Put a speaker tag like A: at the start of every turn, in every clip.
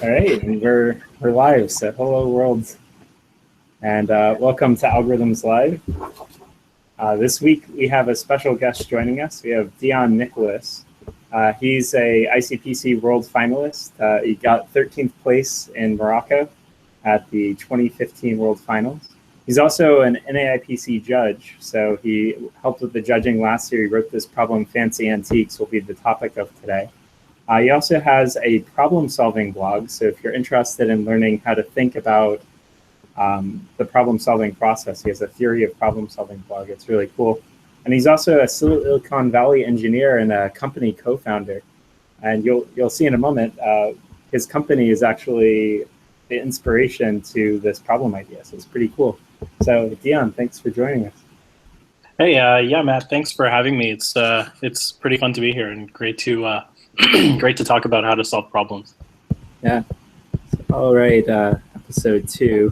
A: All right, and we're live. So hello world, and welcome to Algorithms Live. This week we have a special guest joining us. We have Deon Nicholas. He's a ICPC World Finalist. He got 13th place in Morocco at the 2015 World Finals. He's also an NAIPC judge, so he helped with the judging last year. He wrote this problem, Fancy Antiques, will be the topic of today. He also has a problem-solving blog, so if you're interested in learning how to think about the problem-solving process, he has a theory of problem-solving blog. It's really cool. And he's also a Silicon Valley engineer and a company co-founder. And you'll see in a moment, his company is actually the inspiration to this problem idea, so it's pretty cool. So Deon, thanks for joining us.
B: Hey, yeah, Matt, thanks for having me. It's pretty fun to be here and great to great to talk about how to solve problems.
A: Yeah. So, all right, episode 2.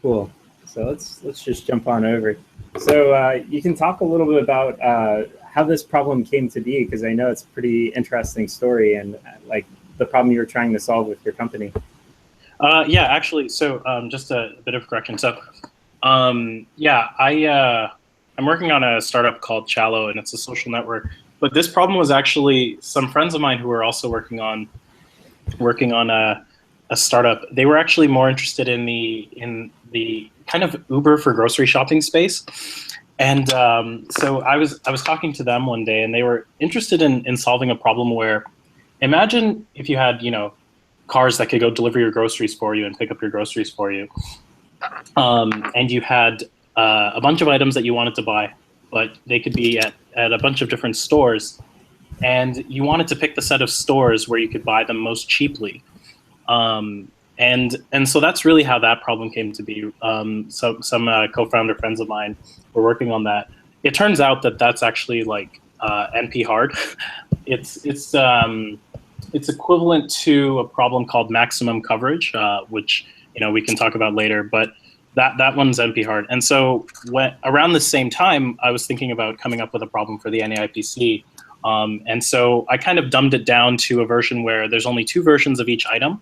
A: Cool. So let's just jump on over. So you can talk a little bit about how this problem came to be, because I know it's a pretty interesting story and like the problem you were trying to solve with your company.
B: Yeah, actually, so just a bit of correction. So yeah, I'm working on a startup called Shallow, and it's a social network. But this problem was actually some friends of mine who were also working on a startup. They were actually more interested in the kind of Uber for grocery shopping space. And so I was talking to them one day, and they were interested in solving a problem where, imagine if you had, cars that could go deliver your groceries for you and pick up your groceries for you. And you had a bunch of items that you wanted to buy, but they could be at a bunch of different stores. And you wanted to pick the set of stores where you could buy them most cheaply. And so that's really how that problem came to be. Some co-founder friends of mine were working on that. It turns out that that's actually like NP hard. It's equivalent to a problem called maximum coverage, which we can talk about later. But that one's NP hard. And so around the same time, I was thinking about coming up with a problem for the NAIPC. And so I kind of dumbed it down to a version where there's only 2 versions of each item.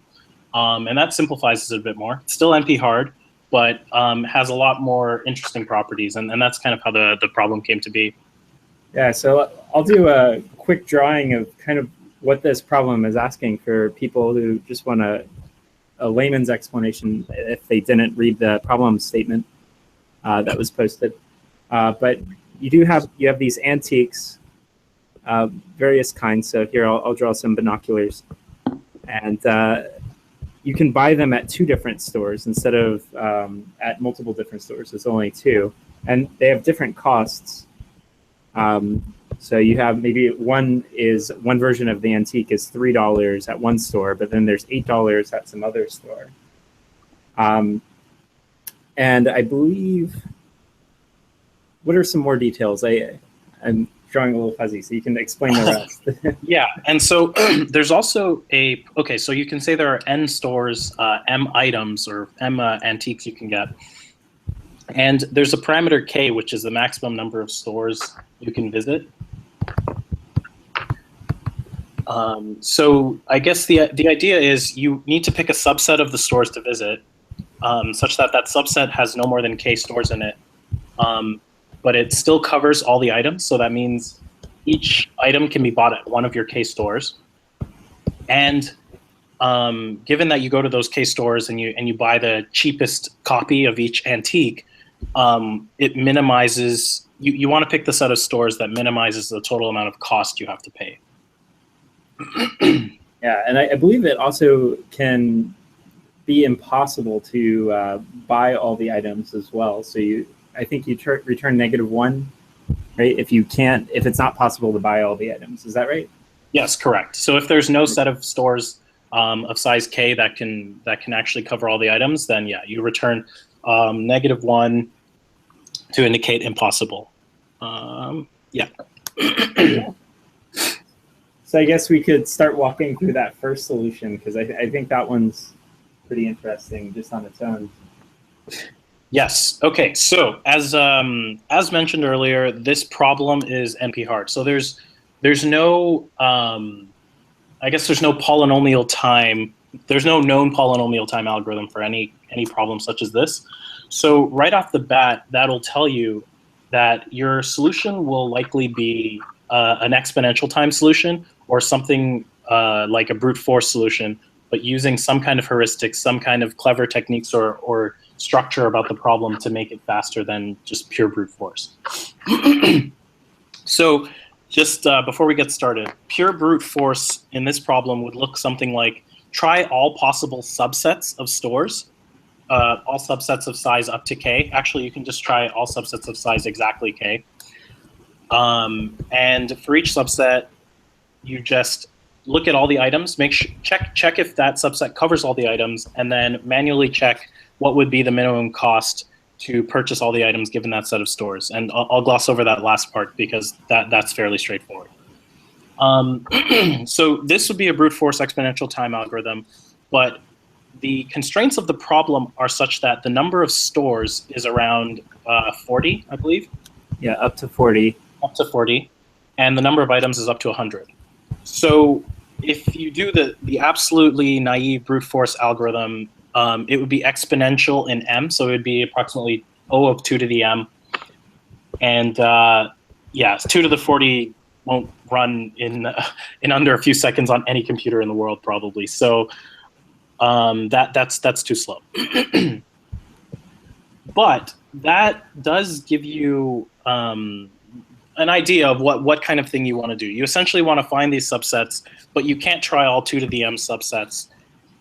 B: And that simplifies it a bit more. It's still NP hard, but has a lot more interesting properties. And that's kind of how the problem came to be.
A: Yeah, so I'll do a quick drawing of kind of what this problem is asking for people who just want a layman's explanation if they didn't read the problem statement that was posted. But you have these antiques, various kinds. So here I'll draw some binoculars, and you can buy them at 2 different stores instead of at multiple different stores. It's only 2, and they have different costs. So you have maybe one version of the antique is $3 at one store, but then there's $8 at some other store. And I believe, what are some more details? I'm drawing a little fuzzy, so you can explain the rest.
B: Yeah, and so there's also so you can say there are N stores, M items, or M antiques you can get. And there's a parameter K, which is the maximum number of stores you can visit. So I guess the idea is you need to pick a subset of the stores to visit, such that subset has no more than K stores in it. But it still covers all the items. So that means each item can be bought at one of your K stores. And given that you go to those K stores and you buy the cheapest copy of each antique, it minimizes, you want to pick the set of stores that minimizes the total amount of cost you have to pay.
A: Yeah, and I believe it also can be impossible to buy all the items as well. So I think you return -1, right? If it's not possible to buy all the items. Is that right?
B: Yes, correct. So if there's no set of stores of size K that can actually cover all the items, then yeah, you return -1 to indicate impossible. Yeah.
A: So I guess we could start walking through that first solution, because I think that one's pretty interesting just on its own.
B: Yes. Okay. So as mentioned earlier, this problem is NP hard. So there's no I guess there's no polynomial time. There's no known polynomial time algorithm for any problem such as this. So right off the bat, that'll tell you that your solution will likely be an exponential time solution or something like a brute force solution, but using some kind of heuristic, some kind of clever techniques or structure about the problem to make it faster than just pure brute force. So just before we get started, pure brute force in this problem would look something like try all possible subsets of stores, all subsets of size up to k. Actually, you can just try all subsets of size exactly k. And for each subset, you just look at all the items, check if that subset covers all the items, and then manually check what would be the minimum cost to purchase all the items given that set of stores. And I'll gloss over that last part because that's fairly straightforward. So this would be a brute force exponential time algorithm, but the constraints of the problem are such that the number of stores is around 40, I believe.
A: Yeah, up to 40.
B: Up to 40. And the number of items is up to 100. So if you do the absolutely naive brute force algorithm, it would be exponential in m, so it would be approximately O of 2 to the m. And yeah, 2 to the 40 won't run in under a few seconds on any computer in the world, probably. So that's too slow. But that does give you an idea of what kind of thing you want to do. You essentially want to find these subsets, but you can't try all 2 to the m subsets.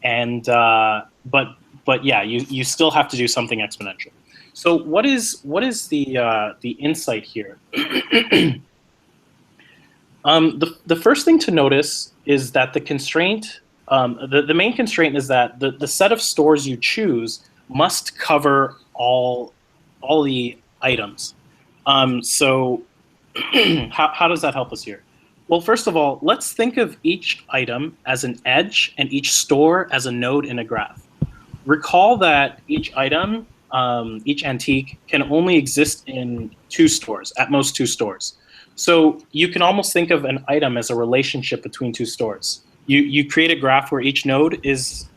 B: And but yeah, you still have to do something exponential. So what is the insight here? The first thing to notice is that the constraint, the main constraint is that the set of stores you choose must cover all the items. So how does that help us here? Well, first of all, let's think of each item as an edge and each store as a node in a graph. Recall that each item, each antique, can only exist in 2 stores, at most 2 stores. So you can almost think of an item as a relationship between 2 stores. You create a graph where each node is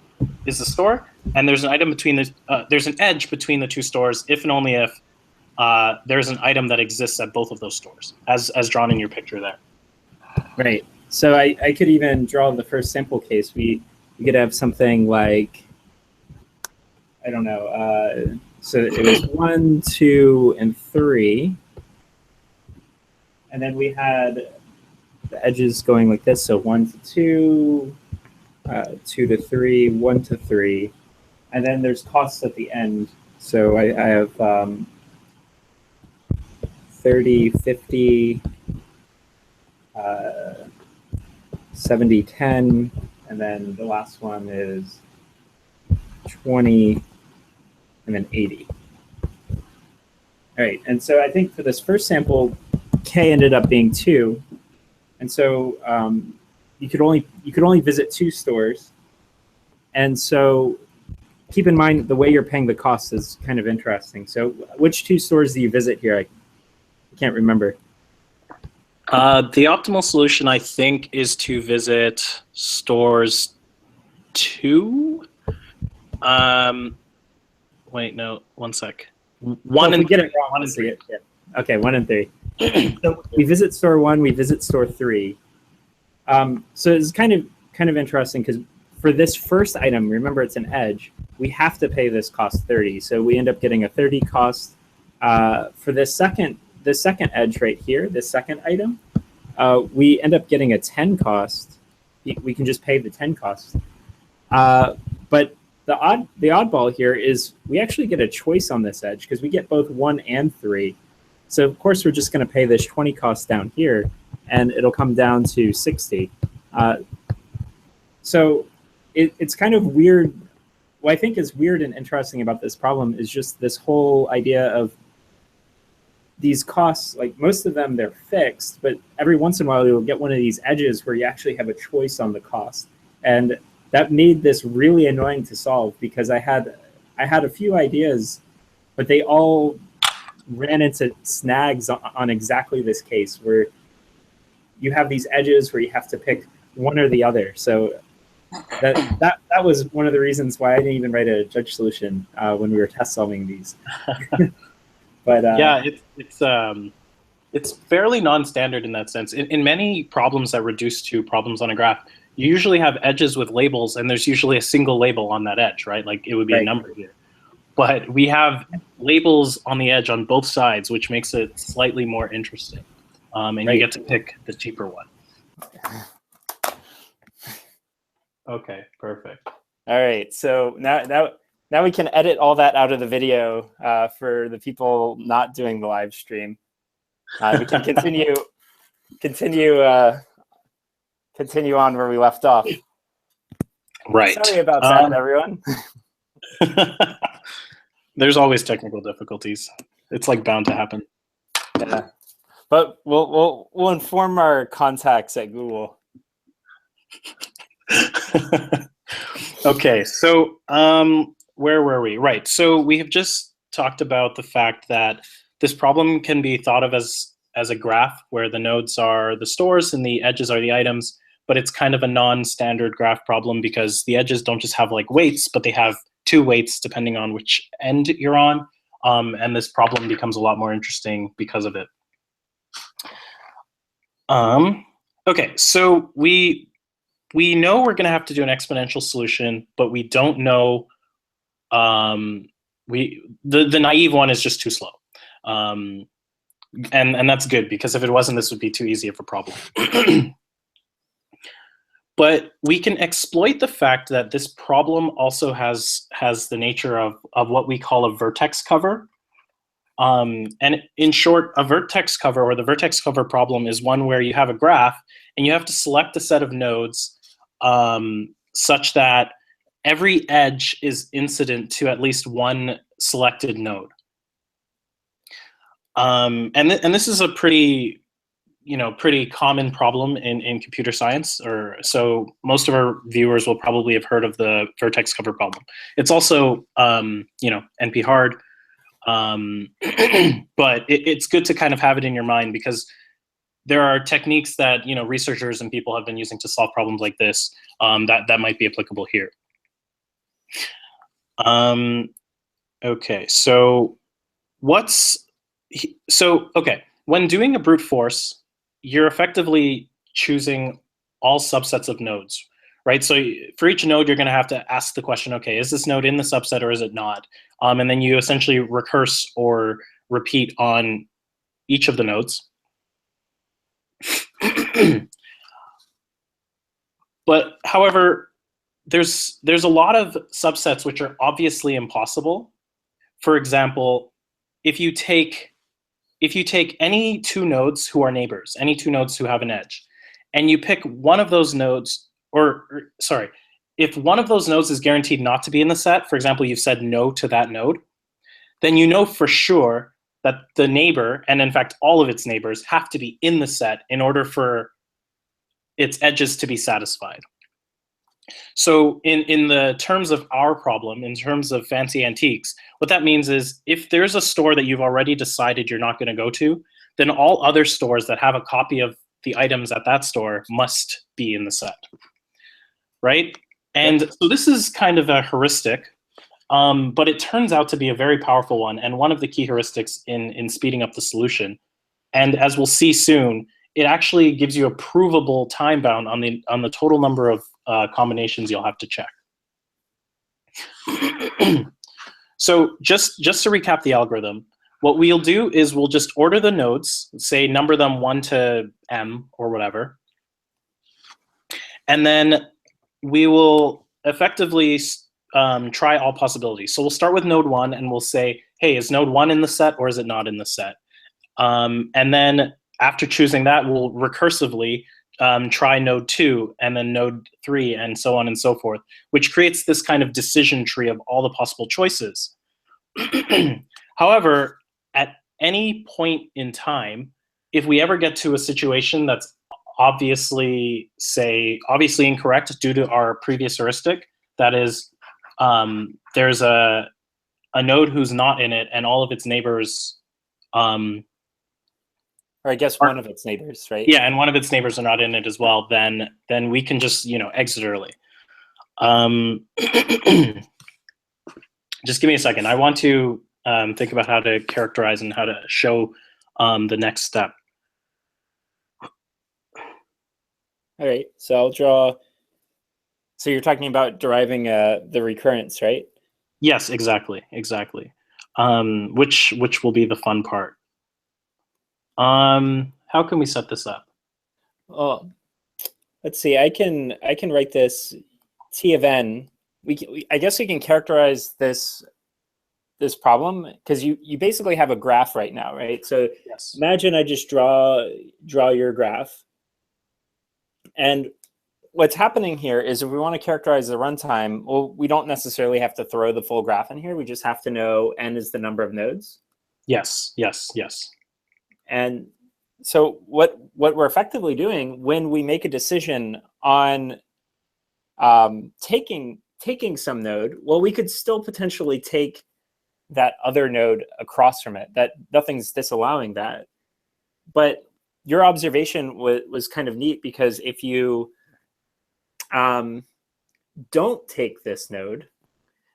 B: a store, and there's an item between there's an edge between the 2 stores, if and only if there's an item that exists at both of those stores, as drawn in your picture there.
A: Right. So I could even draw the first sample case. We could have something like, I don't know. So it was 1, 2, and 3. And then we had the edges going like this. So 1 to 2, 2 to 3, 1 to 3. And then there's costs at the end. So I have 30, 50, 70, 10, and then the last one is 20, and then 80. All right, and so I think for this first sample, K ended up being 2, and so you could only visit 2 stores, and so keep in mind the way you're paying the costs is kind of interesting. So which 2 stores do you visit here? I can't remember.
B: The optimal solution, I think, is to visit stores 2. Wait, no, 1 sec. 1 and 3. Get it wrong, 1 and 3.
A: Yeah. Okay, 1 and 3. So we visit store 1, we visit store 3. So it's kind of interesting because for this first item, remember it's an edge, we have to pay this cost 30. So we end up getting a 30 cost. For the second edge right here, the second item, we end up getting a 10 cost. We can just pay the 10 cost. But the oddball here is we actually get a choice on this edge because we get both 1 and 3. So of course we're just going to pay this 20 cost down here, and it'll come down to 60. So it's kind of weird. What I think is weird and interesting about this problem is just this whole idea of these costs, like most of them, they're fixed, but every once in a while you'll get one of these edges where you actually have a choice on the cost. And that made this really annoying to solve because I had a few ideas but they all ran into snags on exactly this case where you have these edges where you have to pick one or the other. So that was one of the reasons why I didn't even write a judge solution when we were test solving these. But
B: yeah, it's fairly non-standard in that sense. In many problems that reduce to problems on a graph, you usually have edges with labels, and there's usually a single label on that edge, right? Like it would be a number here. But we have labels on the edge on both sides, which makes it slightly more interesting. And you get to pick the cheaper one. Okay, perfect.
A: All right, so now we can edit all that out of the video for the people not doing the live stream. We can continue on where we left off.
B: Right.
A: Sorry about that, everyone.
B: There's always technical difficulties. It's like bound to happen.
A: Yeah. But we'll inform our contacts at Google.
B: Okay, so where were we? Right. So we have just talked about the fact that this problem can be thought of as a graph where the nodes are the stores and the edges are the items, but it's kind of a non-standard graph problem because the edges don't just have like weights, but they have 2 weights depending on which end you're on. And this problem becomes a lot more interesting because of it. Okay, so we know we're going to have to do an exponential solution, but we don't know. The naive one is just too slow, and that's good because if it wasn't, this would be too easy of a problem. But we can exploit the fact that this problem also has the nature of what we call a vertex cover. And in short, a vertex cover or the vertex cover problem is one where you have a graph and you have to select a set of nodes such that every edge is incident to at least one selected node. And this is a pretty common problem in computer science, or so most of our viewers will probably have heard of the vertex cover problem. It's also NP hard, but it's good to kind of have it in your mind because there are techniques that researchers and people have been using to solve problems like this that might be applicable here. Okay, so when doing a brute force, you're effectively choosing all subsets of nodes, right? So for each node, you're going to have to ask the question, okay, is this node in the subset or is it not? And then you essentially recurse or repeat on each of the nodes. But however, there's a lot of subsets which are obviously impossible. For example, if you take any 2 nodes who are neighbors, any 2 nodes who have an edge, and you pick one of those nodes, if one of those nodes is guaranteed not to be in the set, for example, you've said no to that node, then you know for sure that the neighbor, and in fact all of its neighbors, have to be in the set in order for its edges to be satisfied. So in the terms of our problem, in terms of fancy antiques, what that means is if there's a store that you've already decided you're not going to go to, then all other stores that have a copy of the items at that store must be in the set, right? And so this is kind of a heuristic, but it turns out to be a very powerful one and one of the key heuristics in speeding up the solution. And as we'll see soon, it actually gives you a provable time bound on the total number of combinations you'll have to check. So just to recap the algorithm, what we'll do is we'll just order the nodes, say number them 1 to m or whatever, and then we will effectively try all possibilities. So we'll start with node 1 and we'll say, hey, is node 1 in the set or is it not in the set? And then after choosing that, we'll recursively try node 2 and then node 3 and so on and so forth, which creates this kind of decision tree of all the possible choices. However, at any point in time, if we ever get to a situation that's obviously incorrect due to our previous heuristic, that is, there's a a node who's not in it and all of its neighbors,
C: or I guess one of its neighbors, right?
B: Yeah, and one of its neighbors are not in it as well, then we can just, exit early. Just give me a second. I want to think about how to characterize and how to show the next step.
C: All right, so I'll draw. So you're talking about deriving the recurrence, right?
B: Yes, exactly. Which will be the fun part. How can we set this up?
C: Oh, let's see. I can write this T of n. I guess we can characterize this problem because you basically have a graph right now, right? So
B: yes.
C: Imagine I just draw your graph, and what's happening here is if we want to characterize the runtime, well, we don't necessarily have to throw the full graph in here. We just have to know n is the number of nodes.
B: Yes.
C: And so what we're effectively doing when we make a decision on taking some node, well, we could still potentially take that other node across from it. That nothing's disallowing that. But your observation was kind of neat because if you don't take this node,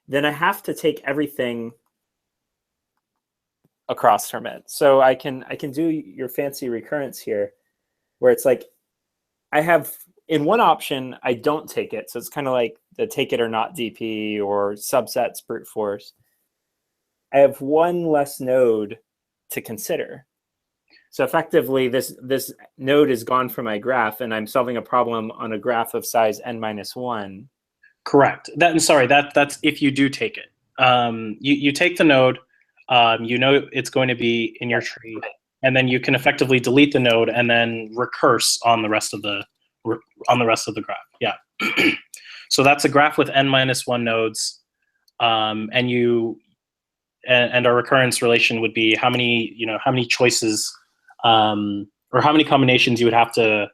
C: then I have to take everything across from it. So I can do your fancy recurrence here, where it's like I have in one option I don't take it, so it's kind of like the take it or not DP or subsets brute force. I have one less node to consider. So effectively, this node is gone from my graph, and I'm solving a problem on a graph of size n-1.
B: Correct. That's if you do take it. You take the node. It's going to be in your tree, and then you can effectively delete the node and then recurse on the rest of the graph. Yeah. So that's a graph with n-1 nodes, and our recurrence relation would be how many choices or how many combinations you would have to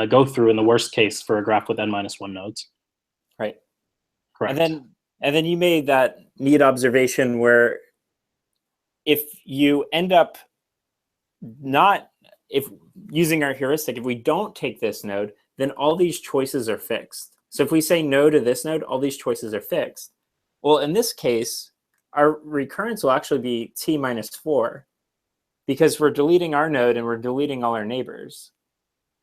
B: go through in the worst case for a graph with n-1 nodes.
C: Right.
B: Correct.
C: And then you made that neat observation where if you end up if using our heuristic, if we don't take this node, then all these choices are fixed. So if we say no to this node, all these choices are fixed. Well, in this case, our recurrence will actually be t-4 because we're deleting our node and we're deleting all our neighbors.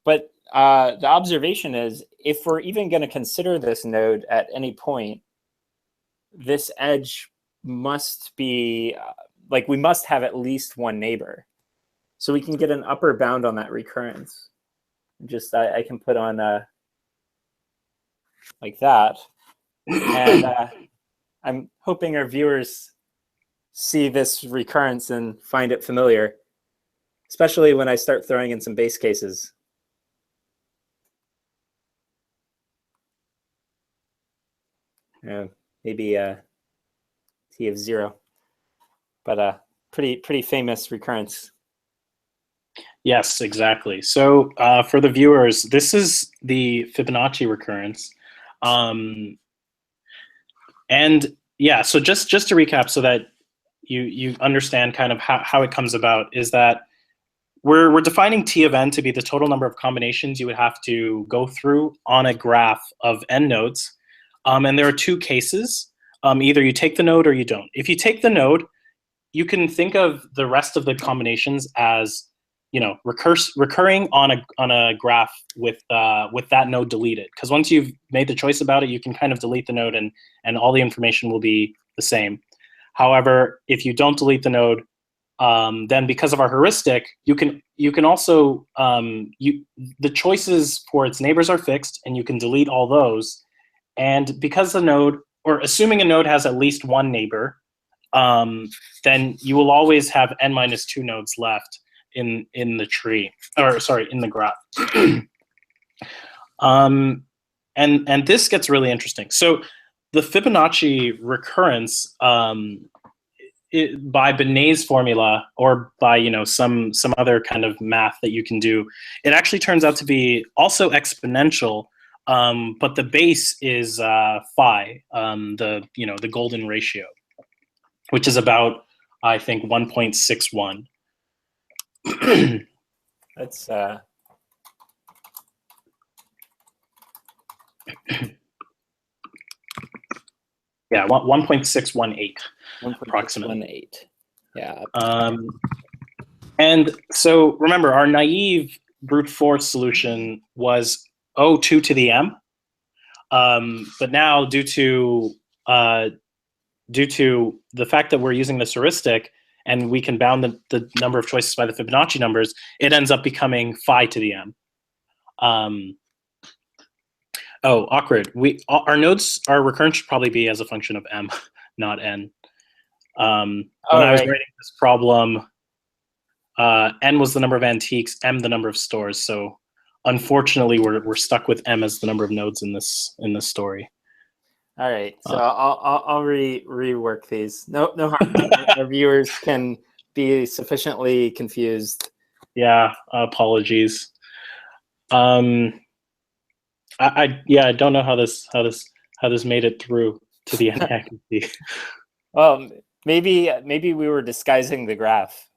C: But the observation is if we're even going to consider this node at any point, this edge must be we must have at least one neighbor. So we can get an upper bound on that recurrence. Just I can put on like that. And I'm hoping our viewers see this recurrence and find it familiar, especially when I start throwing in some base cases. Maybe t of 0, but pretty famous recurrence.
B: Yes, exactly. So for the viewers, this is the Fibonacci recurrence. And yeah, so just to recap so that you understand kind of how it comes about is that we're defining T of n to be the total number of combinations you would have to go through on a graph of n nodes. And there are two cases. Either you take the node or you don't. If you take the node, you can think of the rest of the combinations as recurring on a graph with that node deleted. Because once you've made the choice about it, you can kind of delete the node and all the information will be the same. However, if you don't delete the node, then because of our heuristic, you can also the choices for its neighbors are fixed, and you can delete all those. And because the node, or assuming a node has at least one neighbor, then you will always have n-2 nodes left in the tree, or sorry, in the graph. And this gets really interesting. So the Fibonacci recurrence, by Benet's formula, or by some other kind of math that you can do, it actually turns out to be also exponential, but the base is phi, the golden ratio. which is about, I think, 1.61.
C: That's
B: yeah, 1.618 approximately.
C: 1.618. Yeah.
B: And so remember, our naive brute force solution was 0.2 to the m. But now, due to the fact that we're using this heuristic and we can bound the number of choices by the Fibonacci numbers, it ends up becoming phi to the m. Oh, awkward. Our recurrence should probably be as a function of m, not n. When I was writing this problem, n was the number of antiques, m the number of stores. So unfortunately, we're stuck with m as the number of nodes in this story.
C: All right, so I'll rework these. No harm. Our viewers can be sufficiently confused.
B: Yeah, apologies. I don't know how this made it through to the end. I can see.
C: Well, maybe we were disguising the graph.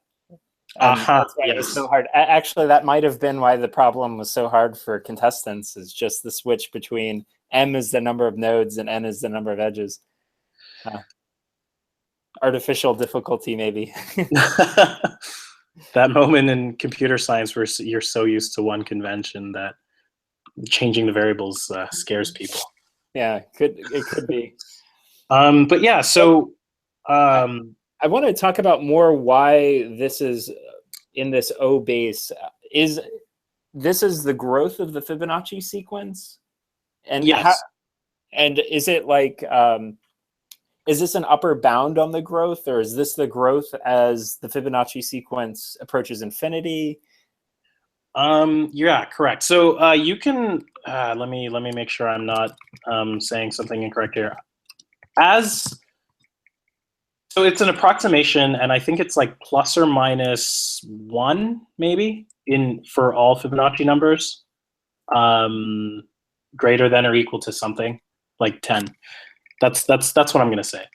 C: That's why it was so hard. Actually, that might have been why the problem was so hard for contestants, is just the switch between m is the number of nodes and n is the number of edges. Artificial difficulty, maybe.
B: That moment in computer science where you're so used to one convention that changing the variables scares people.
C: Yeah, it could be.
B: But yeah, so
C: I want to talk about more why this is in this O base. This is the growth of the Fibonacci sequence? And
B: yes.
C: And is it like, is this an upper bound on the growth, or is this the growth as the Fibonacci sequence approaches infinity?
B: Yeah, correct. So you can let me make sure I'm not saying something incorrect here. So it's an approximation, and I think it's like plus or minus 1 maybe for all Fibonacci numbers, greater than or equal to something like 10. That's what I'm gonna say.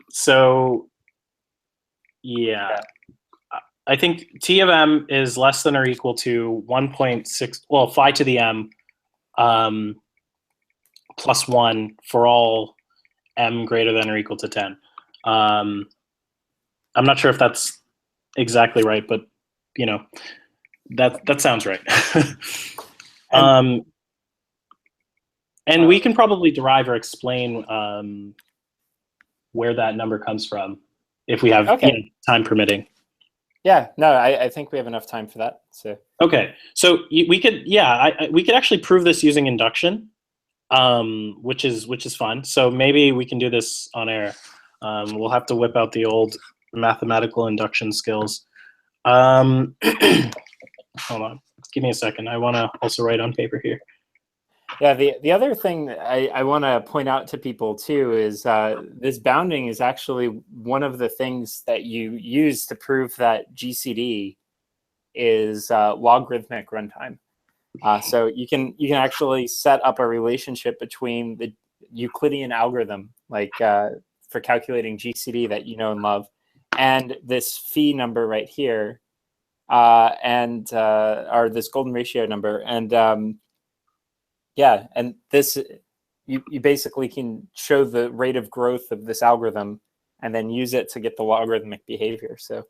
B: So yeah. I think T of m is less than or equal to 1.6, well, phi to the m plus 1 for all m greater than or equal to 10. I'm not sure if that's exactly right, but you know, that sounds right. And we can probably derive or explain where that number comes from if we have time permitting.
C: Yeah, no, I think we have enough time for that. So
B: okay, so we could we could actually prove this using induction, which is fun. So maybe we can do this on air. We'll have to whip out the old mathematical induction skills. Hold on, give me a second. I want to also write on paper here.
C: Yeah, the other thing I want to point out to people too is this bounding is actually one of the things that you use to prove that GCD is logarithmic runtime. So you can actually set up a relationship between the Euclidean algorithm, like for calculating GCD that you know and love, and this phi number right here, or this golden ratio number, and yeah, and this you basically can show the rate of growth of this algorithm and then use it to get the logarithmic behavior. So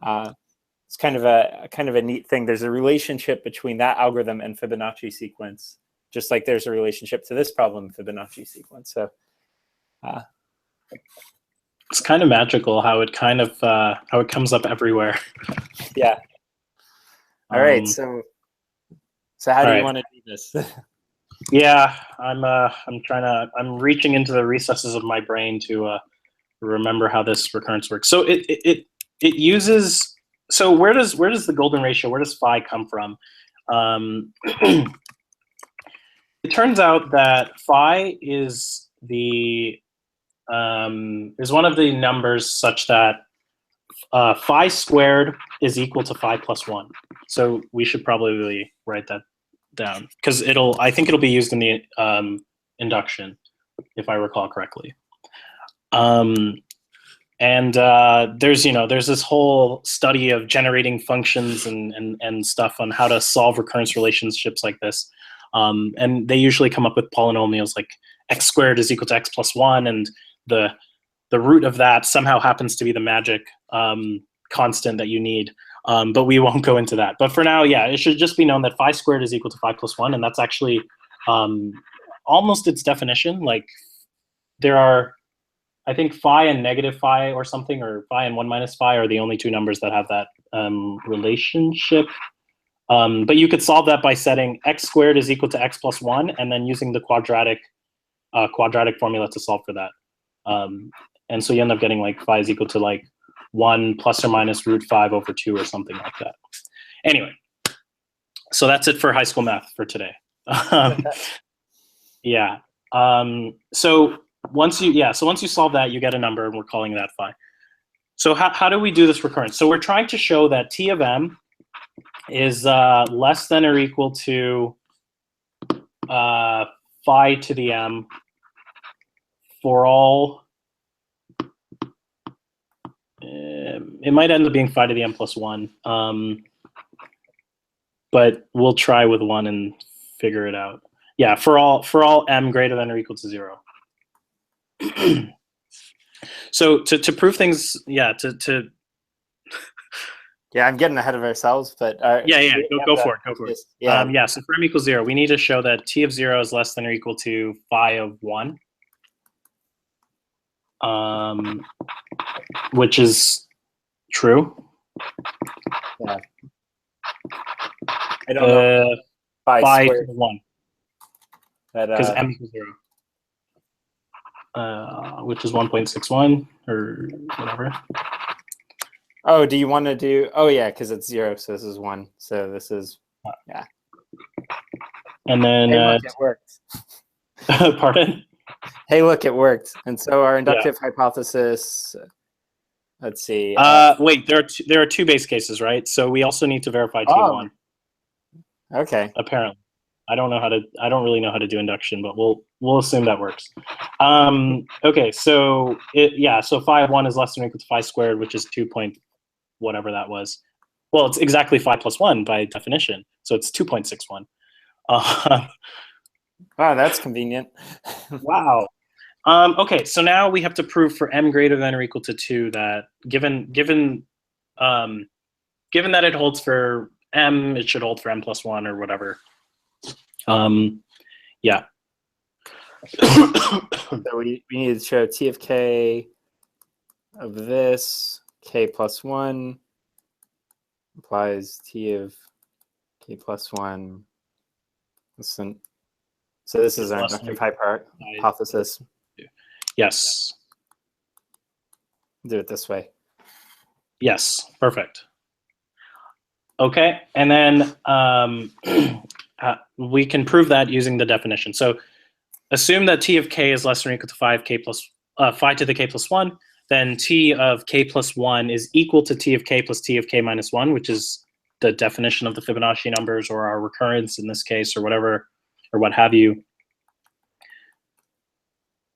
C: it's kind of a neat thing. There's a relationship between that algorithm and Fibonacci sequence, just like there's a relationship to this problem Fibonacci sequence. So
B: it's kind of magical how it comes up everywhere.
C: Yeah. All right. So how do you want to do this?
B: Yeah, I'm reaching into the recesses of my brain to remember how this recurrence works. So it uses, so where does the golden ratio, where does phi come from? It turns out that phi is one of the numbers such that phi squared is equal to phi plus 1. So we should probably write that down, because I think it'll be used in the induction, if I recall correctly. And there's this whole study of generating functions and stuff on how to solve recurrence relationships like this. And they usually come up with polynomials like x squared is equal to x plus 1, and the root of that somehow happens to be the magic constant that you need. But we won't go into that. But for now, yeah, it should just be known that phi squared is equal to phi plus 1, and that's actually almost its definition. Like there are, I think phi and negative phi or something, or phi and 1 minus phi are the only two numbers that have that relationship. But you could solve that by setting x squared is equal to x plus 1, and then using the quadratic formula to solve for that. And so you end up getting like phi is equal to like 1 plus or minus root 5 over 2 or something like that. Anyway, so that's it for high school math for today. Yeah. So once you solve that, you get a number, and we're calling that phi. So how do we do this recurrence? So we're trying to show that T of m is less than or equal to phi to the m for all. It might end up being phi to the m plus 1, but we'll try with 1 and figure it out. Yeah, for all m greater than or equal to 0. So to prove things, yeah,
C: Yeah, I'm getting ahead of ourselves, but
B: go for it. Yeah, so for m equals 0, we need to show that T of 0 is less than or equal to phi of 1, which is true.
C: Yeah. I don't know.
B: Phi to
C: squared.
B: the 1. Because m equals 0. Which is 1.61 or whatever.
C: Oh, do you want to do? Oh, yeah, because it's 0, so this is 1. So this is, yeah.
B: And then
C: hey, look, it worked.
B: Pardon?
C: Hey, look, it worked. And so our inductive hypothesis. Let's see.
B: Wait, there are two base cases, right? So we also need to verify T of 1.
C: Okay.
B: Apparently, I don't really know how to do induction, but we'll assume that works. Okay, so so phi of 1 is less than or equal to phi squared, which is 2 point whatever that was. Well, it's exactly phi plus 1 by definition, so it's 2.61.
C: Wow, that's convenient.
B: Wow. Okay, so now we have to prove for m greater than or equal to 2 that given that it holds for m, it should hold for m plus 1 or whatever. Yeah.
C: So we need to show T of k of this, k plus 1 implies T of k plus 1. So this is our inductive hypothesis.
B: Yes.
C: Do it this way.
B: Yes, perfect. Okay, and then we can prove that using the definition. So assume that T of k is less than or equal to phi to the k plus 1, then T of k plus 1 is equal to T of k plus T of k minus 1, which is the definition of the Fibonacci numbers, or our recurrence in this case, or whatever, or what have you.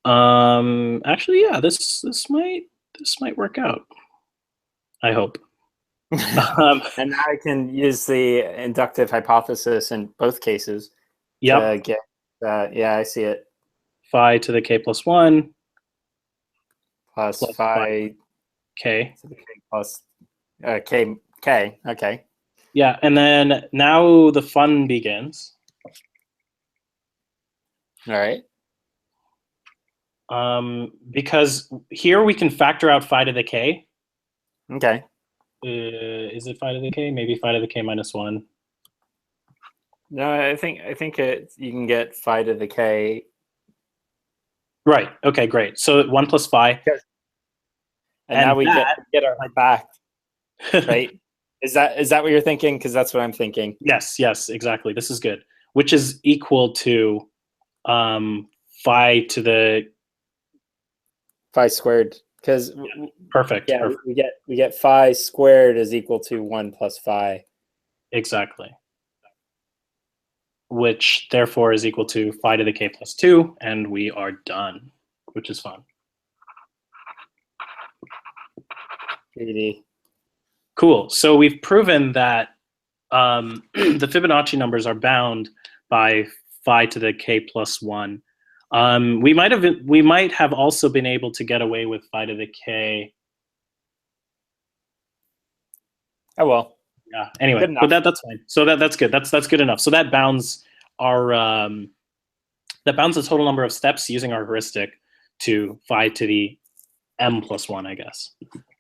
B: Actually, yeah, this might work out. I hope.
C: And now I can use the inductive hypothesis in both cases.
B: Yep.
C: To get yeah, I see it.
B: Phi to the k plus 1
C: plus phi
B: k
C: to the k plus k. Okay.
B: Yeah, and then now the fun begins.
C: All right.
B: Because here we can factor out phi to the k.
C: Okay.
B: Is it phi to the k? Maybe phi to the k minus 1.
C: No, I think you can get phi to the k.
B: Right. Okay. Great. So 1 plus phi.
C: And now we get our back. Right. Is that what you're thinking? Because that's what I'm thinking.
B: Yes. Yes. Exactly. This is good. Which is equal to phi to the
C: phi squared. Because
B: perfect.
C: Yeah,
B: perfect.
C: we get phi squared is equal to 1 plus phi.
B: Exactly. Which therefore is equal to phi to the k plus 2, and we are done, which is fun.
C: PD.
B: Cool. So we've proven that the Fibonacci numbers are bound by phi to the k plus 1. We might have also been able to get away with phi to the k.
C: Oh well.
B: Yeah. Anyway, but that's fine. So that's good. That's good enough. So that bounds our that bounds the total number of steps using our heuristic to phi to the m plus 1, I guess,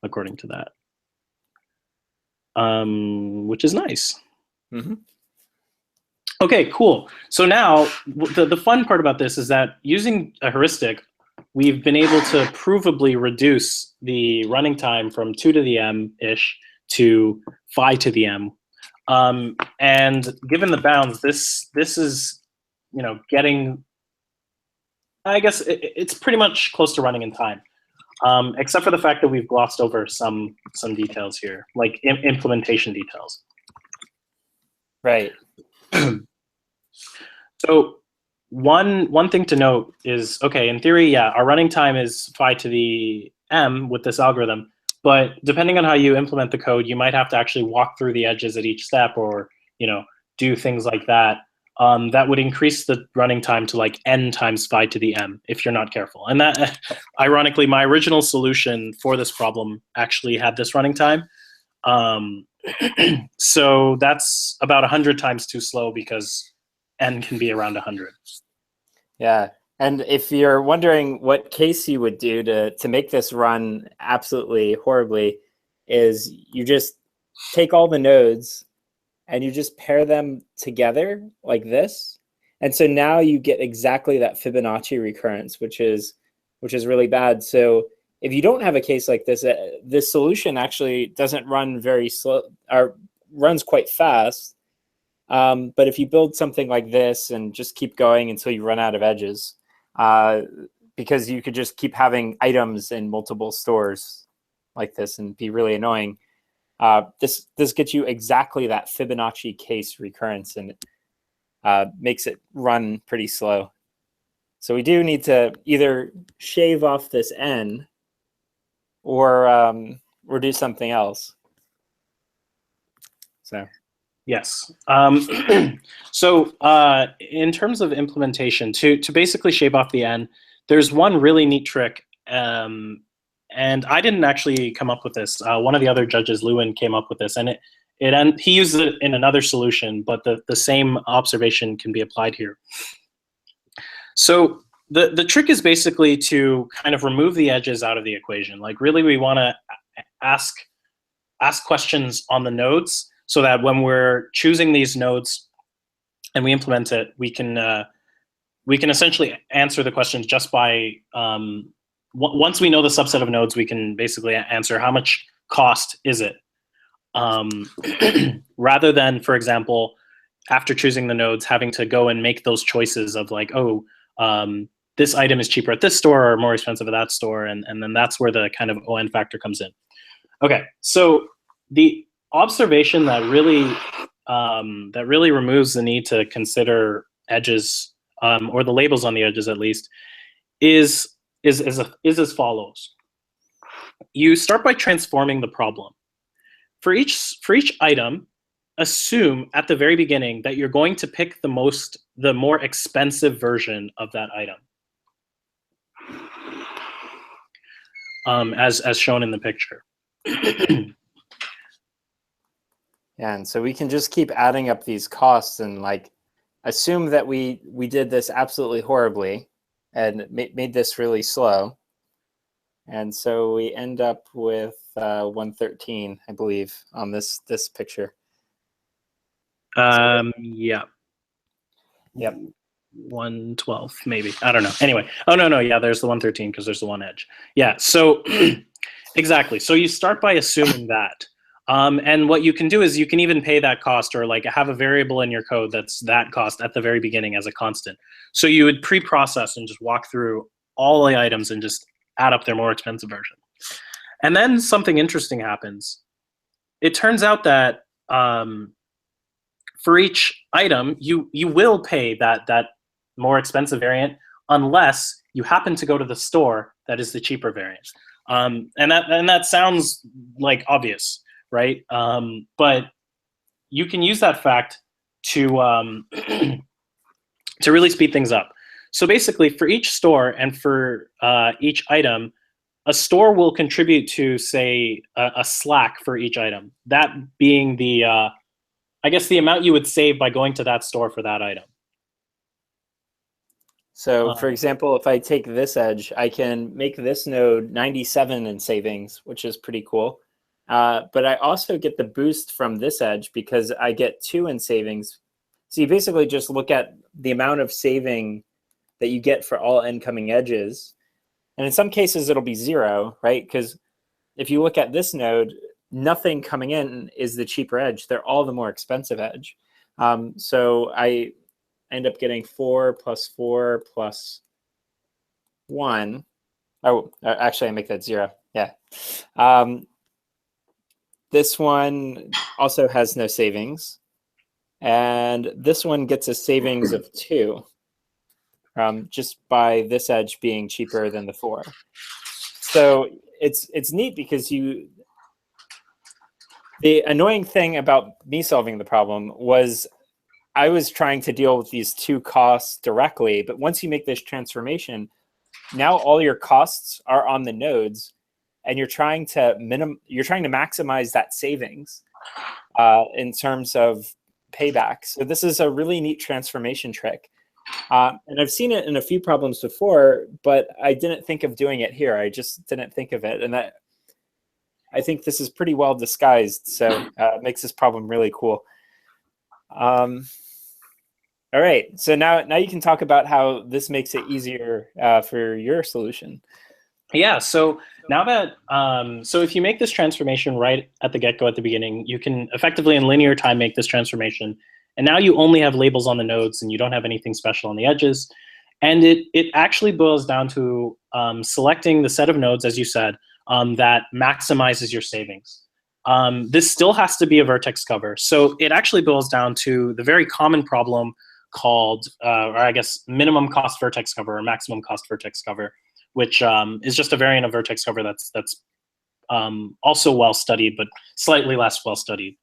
B: according to that. Which is nice.
C: Mm-hmm.
B: Okay, cool. So now the fun part about this is that using a heuristic, we've been able to provably reduce the running time from 2 to the m-ish to phi to the m. And given the bounds, this is, getting, I guess it's pretty much close to running in time. Except for the fact that we've glossed over some details here, like implementation details.
C: Right.
B: So one thing to note is, okay, in theory, yeah, our running time is phi to the m with this algorithm, but depending on how you implement the code, you might have to actually walk through the edges at each step, or do things like that. That would increase the running time to like n times phi to the m if you're not careful. And that, ironically, my original solution for this problem actually had this running time. So that's about 100 times too slow because n can be around 100.
C: Yeah. And if you're wondering what case you would do to make this run absolutely horribly, is you just take all the nodes and you just pair them together like this. And so now you get exactly that Fibonacci recurrence, which is really bad. So if you don't have a case like this, this solution actually doesn't run very slow, or runs quite fast. But if you build something like this and just keep going until you run out of edges, because you could just keep having items in multiple stores like this and be really annoying. This gets you exactly that Fibonacci case recurrence, and makes it run pretty slow. So we do need to either shave off this n or do something else. So.
B: Yes. So in terms of implementation, to basically shave off the n, there's one really neat trick. And I didn't actually come up with this. One of the other judges, Lewin, came up with this, and he used it in another solution, but the same observation can be applied here. So the trick is basically to kind of remove the edges out of the equation. Like, really, we want to ask questions on the nodes, so that when we're choosing these nodes and we implement it, we can essentially answer the questions just by once we know the subset of nodes, we can basically answer how much cost is it, rather than, for example, after choosing the nodes, having to go and make those choices of like, this item is cheaper at this store or more expensive at that store, and then that's where the kind of ON factor comes in. Okay, so the observation that really removes the need to consider edges, or the labels on the edges at least, is as follows. You start by transforming the problem. For each item, assume at the very beginning that you're going to pick the more expensive version of that item, as shown in the picture.
C: Yeah, and so we can just keep adding up these costs and like assume that we did this absolutely horribly and made this really slow. And so we end up with 113, I believe, on this picture.
B: Yeah.
C: Yep.
B: 112, maybe. I don't know. Anyway. Oh, no. Yeah, there's the 113 because there's the one edge. Yeah, so exactly. So you start by assuming that. And what you can do is you can even pay that cost, or like have a variable in your code that's that cost at the very beginning as a constant. So you would pre-process and just walk through all the items and just add up their more expensive version. And then something interesting happens. It turns out that for each item, you will pay that more expensive variant unless you happen to go to the store that is the cheaper variant. And that sounds like obvious, right? But you can use that fact to to really speed things up. So basically, for each store and for each item, a store will contribute to, say, a slack for each item. That being the, I guess, the amount you would save by going to that store for that item.
C: So for example, if I take this edge, I can make this node 97 in savings, which is pretty cool. But I also get the boost from this edge because I get 2 in savings. So you basically just look at the amount of saving that you get for all incoming edges. And in some cases, it'll be 0, right? Because if you look at this node, nothing coming in is the cheaper edge. They're all the more expensive edge. So I end up getting 4 plus 4 plus 1. Oh, actually, I make that 0. Yeah. This one also has no savings. And this one gets a savings of 2. Just by this edge being cheaper than the 4. So it's neat because the annoying thing about me solving the problem was I was trying to deal with these 2 costs directly, but once you make this transformation, now all your costs are on the nodes, and you're trying to maximize that savings in terms of payback. So this is a really neat transformation trick. And I've seen it in a few problems before, but I didn't think of doing it here. I just didn't think of it. And I think this is pretty well disguised. So it makes this problem really cool. All right. So now you can talk about how this makes it easier for your solution.
B: Yeah. So now that, so if you make this transformation right at the get-go at the beginning, you can effectively in linear time make this transformation. And now you only have labels on the nodes and you don't have anything special on the edges. And it actually boils down to selecting the set of nodes, as you said, that maximizes your savings. This still has to be a vertex cover. So it actually boils down to the very common problem called, or I guess, minimum cost vertex cover or maximum cost vertex cover, which is just a variant of vertex cover that's also well studied, but slightly less well studied.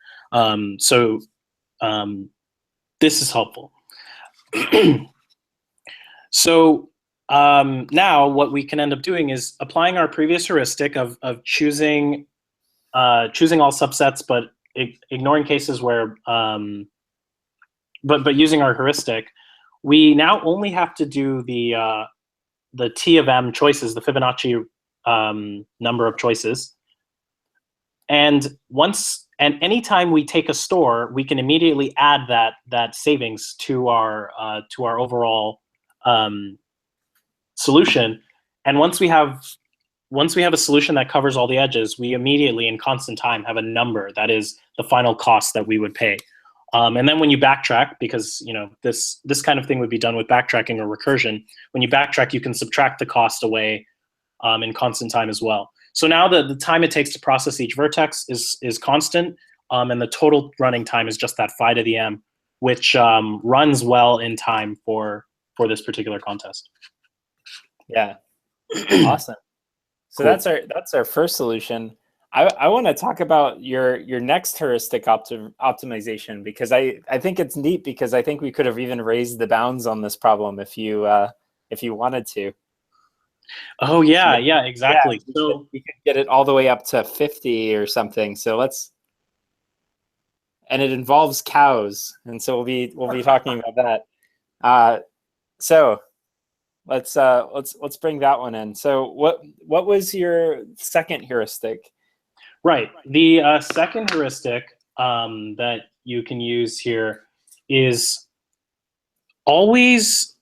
B: This is helpful. So now what we can end up doing is applying our previous heuristic of choosing all subsets, but ignoring cases where, but using our heuristic. We now only have to do the T of M choices, the Fibonacci number of choices. And anytime we take a store, we can immediately add that savings to our overall solution. And once we have a solution that covers all the edges, we immediately in constant time have a number that is the final cost that we would pay. And then when you backtrack, because this kind of thing would be done with backtracking or recursion, when you backtrack, you can subtract the cost away in constant time as well. So now the time it takes to process each vertex is constant, and the total running time is just that phi to the m, which runs well in time for this particular contest.
C: Yeah, awesome. So cool. That's our first solution. I want to talk about your next heuristic optimization, because I think it's neat, because I think we could have even raised the bounds on this problem if you wanted to.
B: Oh yeah, yeah, exactly.
C: Yeah, so we could get it all the way up to 50 or something. So and it involves cows, and so we'll be talking about that. So let's bring that one in. So what was your second heuristic?
B: Right. The second heuristic that you can use here is always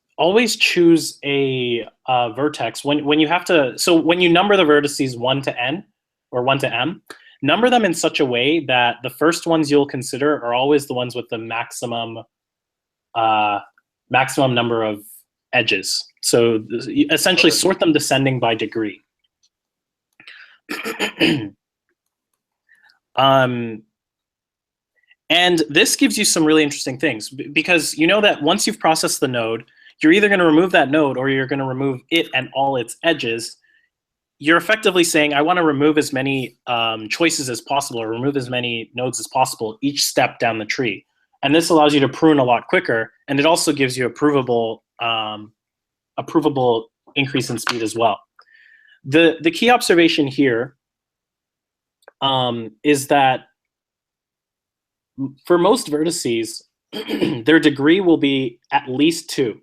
B: choose a vertex when you have to. So when you number the vertices 1 to n or 1 to m, number them in such a way that the first ones you'll consider are always the ones with the maximum number of edges. So essentially sort them descending by degree. And this gives you some really interesting things, because you know that once you've processed the node, you're either going to remove that node or you're going to remove it and all its edges. you're effectively saying, I want to remove as many choices as possible, or remove as many nodes as possible each step down the tree. And this allows you to prune a lot quicker, and it also gives you a provable increase in speed as well. The key observation here is that for most vertices, their degree will be at least 2.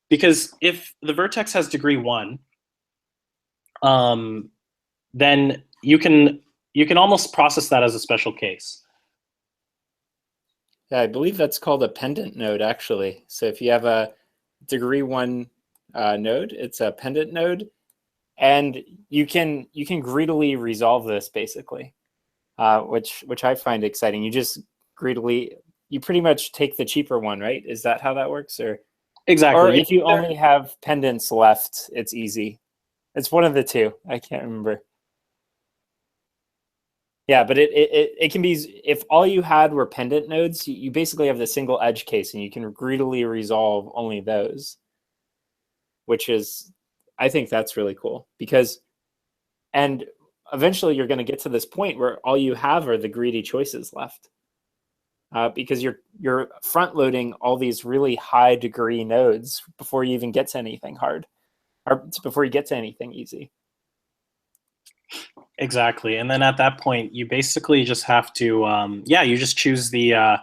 B: Because if the vertex has degree 1, then you can almost process that as a special case.
C: Yeah, I believe that's called a pendant node, actually. So if you have a degree 1 node, it's a pendant node, and you can greedily resolve this basically, which I find exciting. You just you pretty much take the cheaper one, right? Is that how that works? Or
B: exactly.
C: Or if you only have pendants left, it's easy. It's one of the two. I can't remember. Yeah, but it can be, if all you had were pendant nodes, you basically have the single edge case, and you can greedily resolve only those, which is, I think that's really cool, because, and eventually you're going to get to this point where all you have are the greedy choices left, because you're front loading all these really high degree nodes before you even get to anything hard, or before you get to anything easy.
B: Exactly, and then at that point, you basically just have to, you just choose the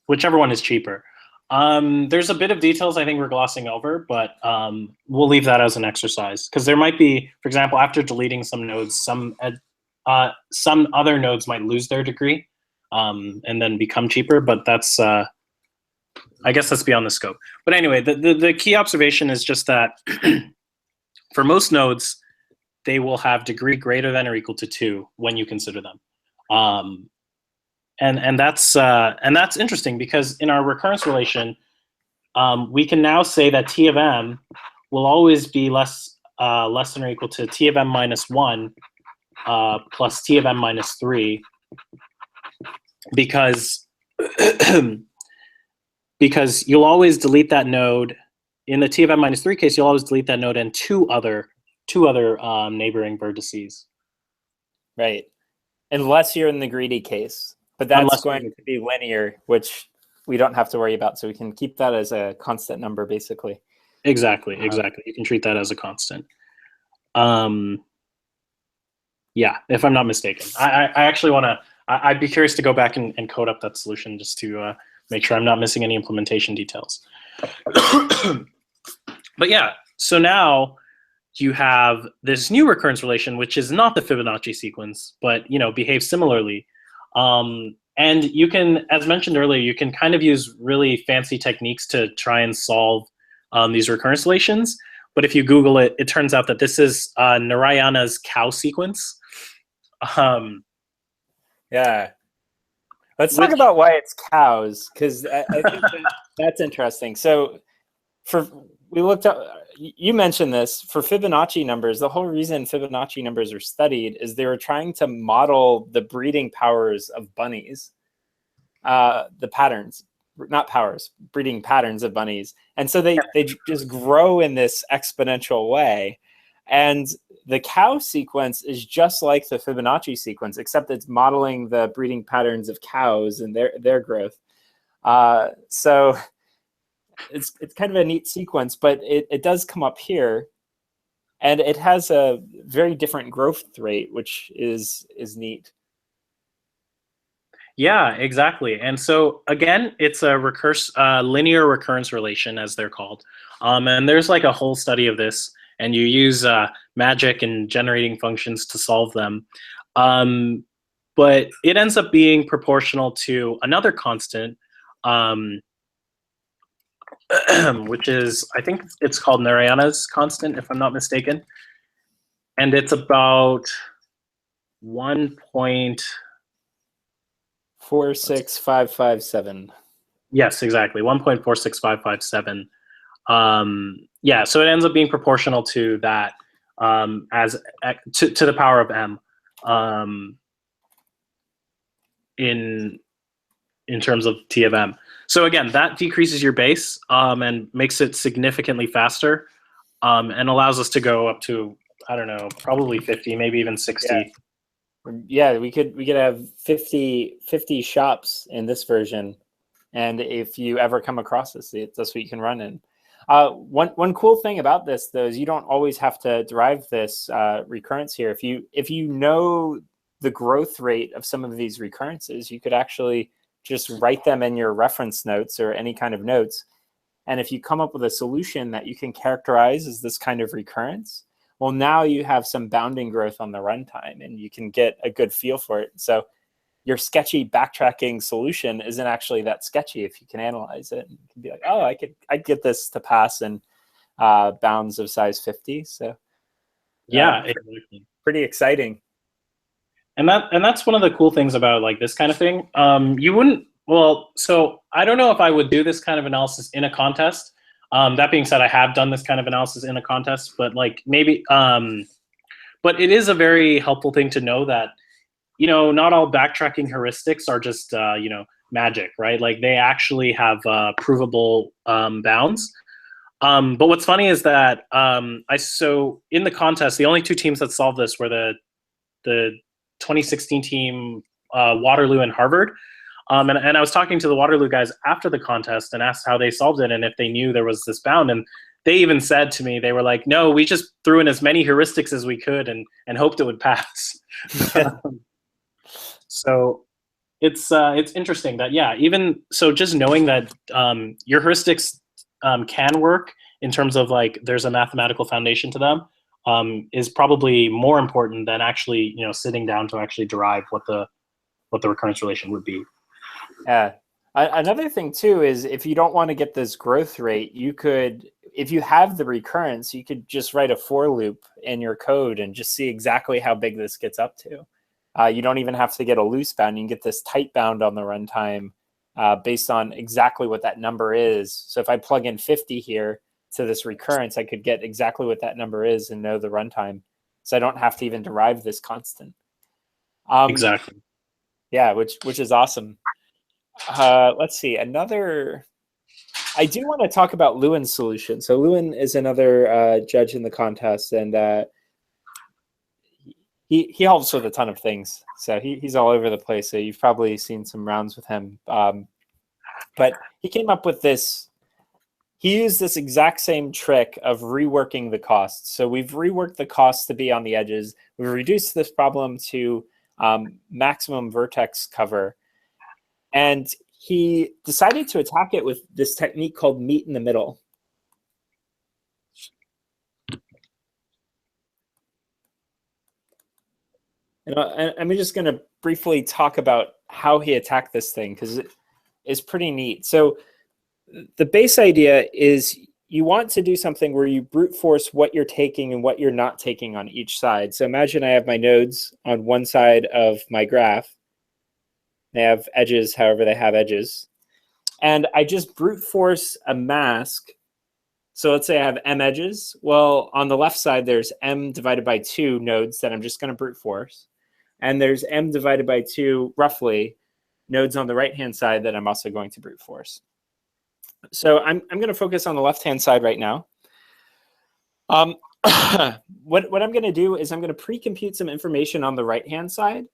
B: whichever one is cheaper. There's a bit of details I think we're glossing over, but we'll leave that as an exercise, because there might be, for example, after deleting some nodes, some other nodes might lose their degree and then become cheaper, but that's I guess that's beyond the scope. But anyway, the key observation is just that for most nodes, they will have degree greater than or equal to 2 when you consider them, and that's interesting, because in our recurrence relation, we can now say that T of m will always be less than or equal to T of m minus 1 plus T of m minus 3, because because you'll always delete that node in the T of m minus 3 case. You'll always delete that node and two other neighboring vertices.
C: Right. Unless you're in the greedy case. But that's going to be linear, which we don't have to worry about. So we can keep that as a constant number, basically.
B: Exactly. You can treat that as a constant. Yeah, if I'm not mistaken. I actually want to, I'd be curious to go back and code up that solution just to make sure I'm not missing any implementation details. But yeah, so now you have this new recurrence relation, which is not the Fibonacci sequence, but behaves similarly. And you can, as mentioned earlier, you can kind of use really fancy techniques to try and solve these recurrence relations. But if you Google it, it turns out that this is Narayana's cow sequence.
C: Yeah. Let's talk about why it's cows, because I think that's interesting. So we looked up, you mentioned this, for Fibonacci numbers, the whole reason Fibonacci numbers are studied is they were trying to model the breeding powers of bunnies, the patterns, not powers, breeding patterns of bunnies. And so they just grow in this exponential way. And the cow sequence is just like the Fibonacci sequence, except it's modeling the breeding patterns of cows and their growth. So it's kind of a neat sequence, but it does come up here, and it has a very different growth rate, which is neat.
B: Yeah, exactly. And so again, it's a linear recurrence relation, as they're called. And there's like a whole study of this, and you use magic and generating functions to solve them. But it ends up being proportional to another constant, which is, I think it's called Narayana's constant, if I'm not mistaken. And it's about
C: 1.46557.
B: Yes, exactly, 1.46557. Yeah, so it ends up being proportional to that, as to the power of m, in terms of T of m. So again, that decreases your base and makes it significantly faster. and allows us to go up to, I don't know, probably 50, maybe even 60.
C: Yeah, we could have 50 shops in this version, and if you ever come across this, that's what you can run in. One cool thing about this, though, is you don't always have to derive this recurrence here. If you know the growth rate of some of these recurrences, you could actually just write them in your reference notes or any kind of notes. And if you come up with a solution that you can characterize as this kind of recurrence, well, now you have some bounding growth on the runtime, and you can get a good feel for it. So your sketchy backtracking solution isn't actually that sketchy if you can analyze it. You can be like, oh, I'd get this to pass in bounds of size 50. So
B: yeah, exactly.
C: Pretty exciting.
B: And that's one of the cool things about like this kind of thing. You wouldn't, well, so I don't know if I would do this kind of analysis in a contest. That being said, I have done this kind of analysis in a contest, but like maybe, but it is a very helpful thing to know that, not all backtracking heuristics are just, magic, right? Like they actually have provable bounds. But what's funny is that so in the contest, the only two teams that solved this were the 2016 team, Waterloo and Harvard. And I was talking to the Waterloo guys after the contest and asked how they solved it and if they knew there was this bound. And they even said to me, they were like, no, we just threw in as many heuristics as we could and hoped it would pass. So it's interesting that, yeah, even so just knowing that your heuristics can work in terms of like there's a mathematical foundation to them is probably more important than actually, sitting down to actually derive what the recurrence relation would be.
C: Yeah. Another thing too is if you don't want to get this growth rate, you could, if you have the recurrence, you could just write a for loop in your code and just see exactly how big this gets up to. You don't even have to get a loose bound. You can get this tight bound on the runtime based on exactly what that number is. So if I plug in 50 here to this recurrence, I could get exactly what that number is and know the runtime. So I don't have to even derive this constant.
B: Exactly.
C: Yeah, which is awesome. Let's see, I do want to talk about Lewin's solution. So Lewin is another judge in the contest, and he helps with a ton of things. So he's all over the place. So you've probably seen some rounds with him. But he came up with this. He used this exact same trick of reworking the costs. So we've reworked the costs to be on the edges. We've reduced this problem to maximum vertex cover. And he decided to attack it with this technique called meet in the middle. And I'm just going to briefly talk about how he attacked this thing because it is pretty neat. So the base idea is you want to do something where you brute force what you're taking and what you're not taking on each side. So imagine I have my nodes on one side of my graph. They have edges, however they have edges. And I just brute force a mask. So let's say I have m edges. Well, on the left side, there's m divided by 2 nodes that I'm just going to brute force. And there's m divided by 2, roughly, nodes on the right-hand side that I'm also going to brute force. So I'm going to focus on the left-hand side right now. What I'm going to do is I'm going to pre-compute some information on the right-hand side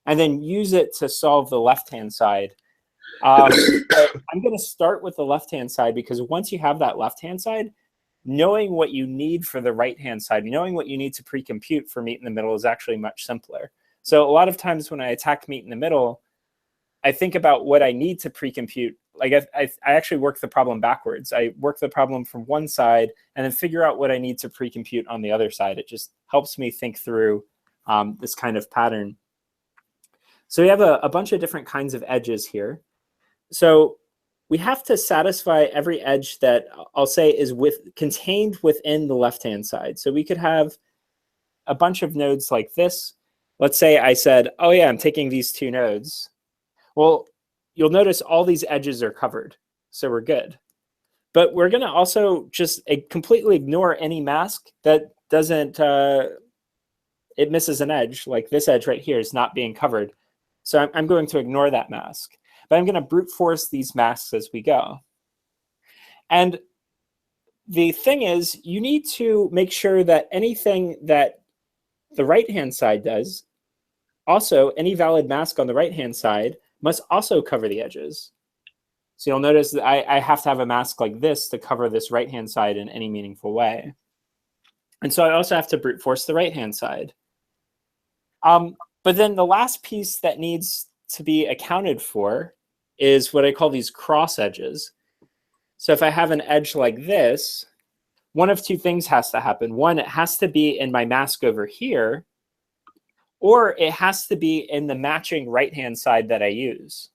C: and then use it to solve the left-hand side. I'm going to start with the left-hand side because once you have that left-hand side, knowing what you need for the right-hand side, knowing what you need to pre-compute for meet in the middle is actually much simpler. So a lot of times when I attack meet in the middle, I think about what I need to pre-compute. Like I actually work the problem backwards. I work the problem from one side and then figure out what I need to pre-compute on the other side. It just helps me think through this kind of pattern. So we have a bunch of different kinds of edges here. So we have to satisfy every edge that I'll say is contained within the left-hand side. So we could have a bunch of nodes like this. Let's say I said, oh yeah, I'm taking these 2 nodes. Well, you'll notice all these edges are covered, so we're good. But we're going to also just completely ignore any mask that doesn't, it misses an edge, like this edge right here is not being covered. So I'm going to ignore that mask. But I'm going to brute force these masks as we go. And the thing is, you need to make sure that anything that the right-hand side does, also any valid mask on the right-hand side must also cover the edges. So you'll notice that I have to have a mask like this to cover this right-hand side in any meaningful way. And so I also have to brute force the right-hand side. But then the last piece that needs to be accounted for is what I call these cross edges. So if I have an edge like this, one of two things has to happen. One, it has to be in my mask over here, or it has to be in the matching right-hand side that I use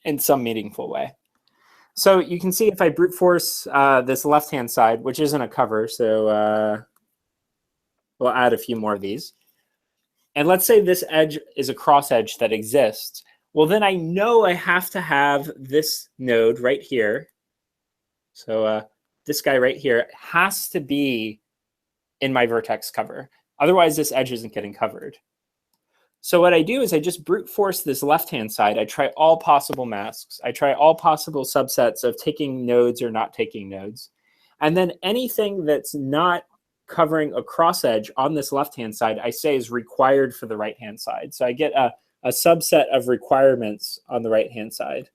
C: in some meaningful way. So you can see if I brute force this left-hand side, which isn't a cover, so we'll add a few more of these. And let's say this edge is a cross edge that exists. Well, then I know I have to have this node right here. So this guy right here has to be in my vertex cover. Otherwise, this edge isn't getting covered. So what I do is I just brute force this left-hand side. I try all possible masks. I try all possible subsets of taking nodes or not taking nodes. And then anything that's not covering a cross edge on this left-hand side, I say is required for the right-hand side. So I get a subset of requirements on the right-hand side.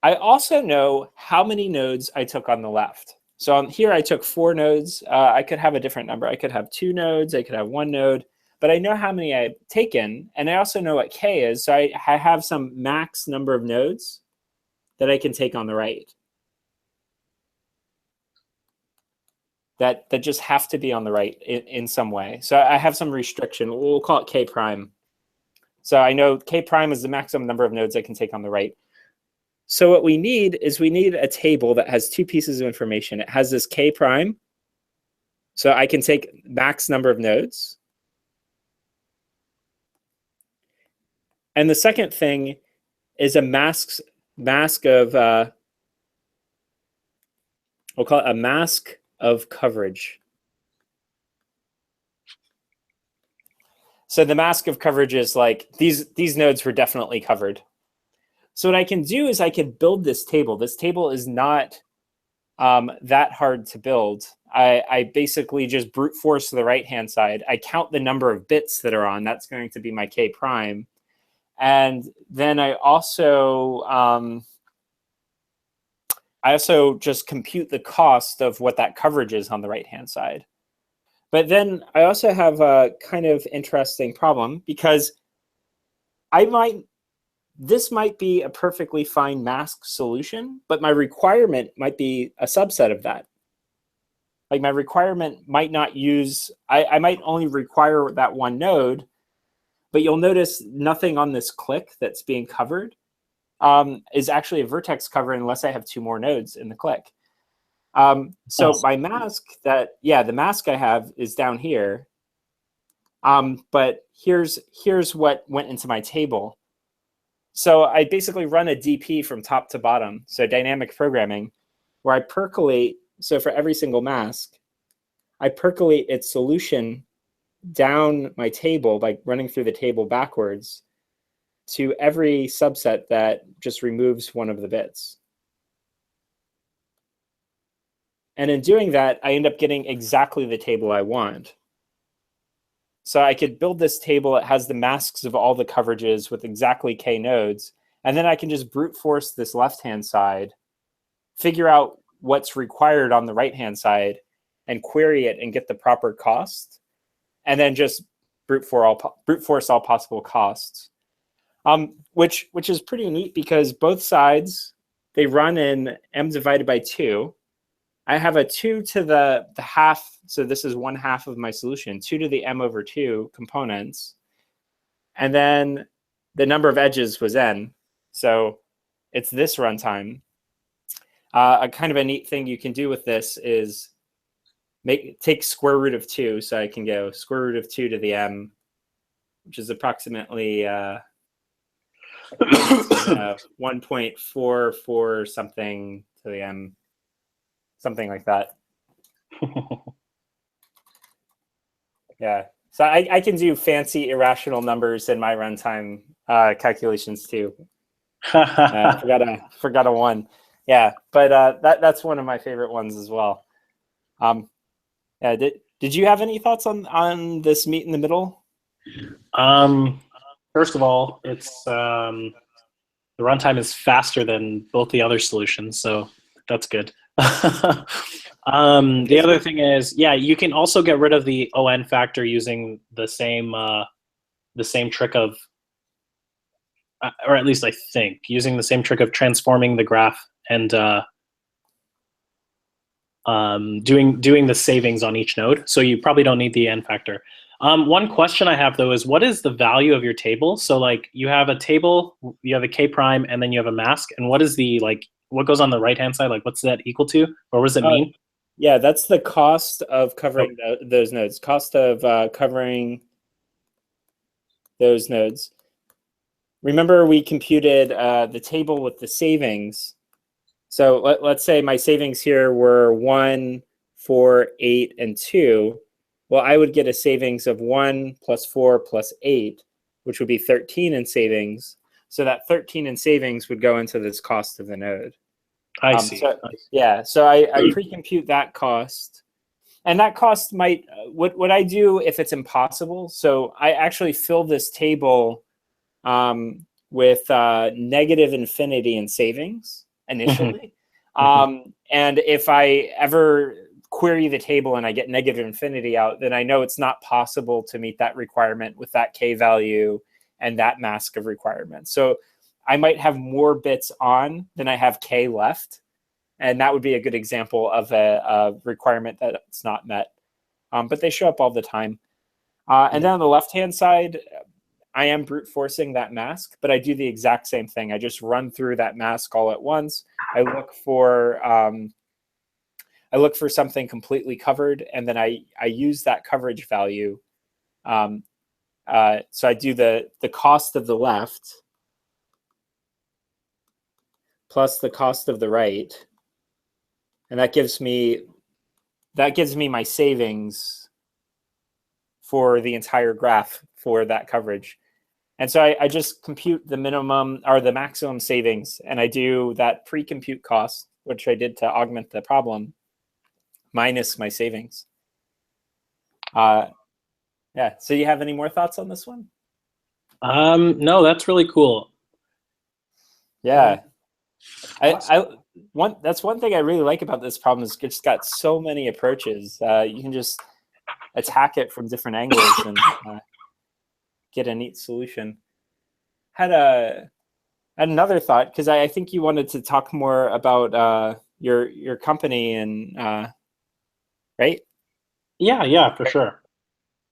C: I also know how many nodes I took on the left. So on here, I took 4 nodes. I could have a different number. I could have 2 nodes. I could have 1 node. But I know how many I've taken. And I also know what k is. So I have some max number of nodes that I can take on the right. That just have to be on the right in some way. So I have some restriction. We'll call it k prime. So I know k prime is the maximum number of nodes I can take on the right. So what we need is we need a table that has 2 pieces of information. It has this k prime. So I can take max number of nodes. And the second thing is a mask of, we'll call it a mask of coverage. So the mask of coverage is like these nodes were definitely covered. So what I can do is I can build this table. This table is not that hard to build. I basically just brute force to the right-hand side. I count the number of bits that are on. That's going to be my k prime. And then I also just compute the cost of what that coverage is on the right-hand side. But then I also have a kind of interesting problem because this might be a perfectly fine mask solution, but my requirement might be a subset of that. Like my requirement might not use, I might only require that 1 node, but you'll notice nothing on this click that's being covered is actually a vertex cover unless I have 2 more nodes in the click. So my mask the mask I have is down here. But here's what went into my table. So I basically run a DP from top to bottom, so dynamic programming, where I percolate, so for every single mask, I percolate its solution down my table by running through the table backwards to every subset that just removes 1 of the bits. And in doing that, I end up getting exactly the table I want. So I could build this table. It has the masks of all the coverages with exactly k nodes. And then I can just brute force this left-hand side, figure out what's required on the right-hand side, and query it and get the proper cost. And then just brute force all possible costs, which is pretty neat because both sides, they run in m divided by 2. I have a 2 to the half, so this is 1/2 of my solution, 2 to the m over 2 components. And then the number of edges was n. So it's this runtime. A kind of a neat thing you can do with this is take square root of 2. So I can go square root of 2 to the m, which is approximately 1.44 something to the m. Something like that. Yeah. So I can do fancy irrational numbers in my runtime calculations too. Forgot a 1. Yeah, but that's one of my favorite ones as well. Yeah, did you have any thoughts on this meet in the middle?
B: First of all, it's the runtime is faster than both the other solutions, so that's good. The other thing is, yeah, you can also get rid of the ON factor using the same trick of, or at least I think, using the same trick of transforming the graph and doing the savings on each node. So you probably don't need the N factor. One question I have though is, what is the value of your table? So like you have a table, you have a K prime, and then you have a mask. And what is the, like, what goes on the right-hand side? Like, what's that equal to? Or what does it mean?
C: Yeah, that's the cost of covering those nodes. Cost of covering those nodes. Remember, we computed the table with the savings. So let's say my savings here were 1, 4, 8, and 2. Well, I would get a savings of 1 plus 4 plus 8, which would be 13 in savings. So that 13 in savings would go into this cost of the node.
B: I see.
C: So, yeah, so I pre-compute that cost. And that cost might, what I do if it's impossible, so I actually fill this table with negative infinity in savings initially. And if I ever query the table and I get negative infinity out, then I know it's not possible to meet that requirement with that K value and that mask of requirements. So I might have more bits on than I have K left. And that would be a good example of a requirement that's not met. But they show up all the time. And then on the left-hand side, I am brute forcing that mask, but I do the exact same thing. I just run through that mask all at once. I look for something completely covered, and then I use that coverage value. So I do the cost of the left plus the cost of the right, and that gives me my savings for the entire graph for that coverage. And so I just compute the minimum or the maximum savings, and I do that pre-compute cost, which I did to augment the problem, minus my savings. Yeah. So you have any more thoughts on this one?
B: No, that's really cool.
C: Yeah. That's one thing I really like about this problem is it's got so many approaches. You can just attack it from different angles and get a neat solution. Had another thought, because I think you wanted to talk more about your company and right?
B: Yeah, for sure.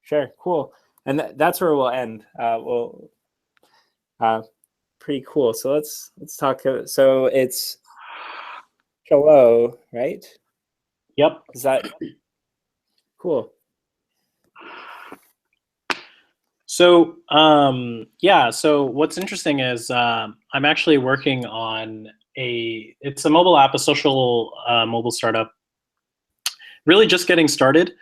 C: Sure, cool. And that's where we'll end. Pretty cool. So let's talk. So it's hello, right?
B: Yep.
C: Is that cool?
B: So yeah. So what's interesting is I'm actually working on it's a mobile app, a social mobile startup. Really just getting started.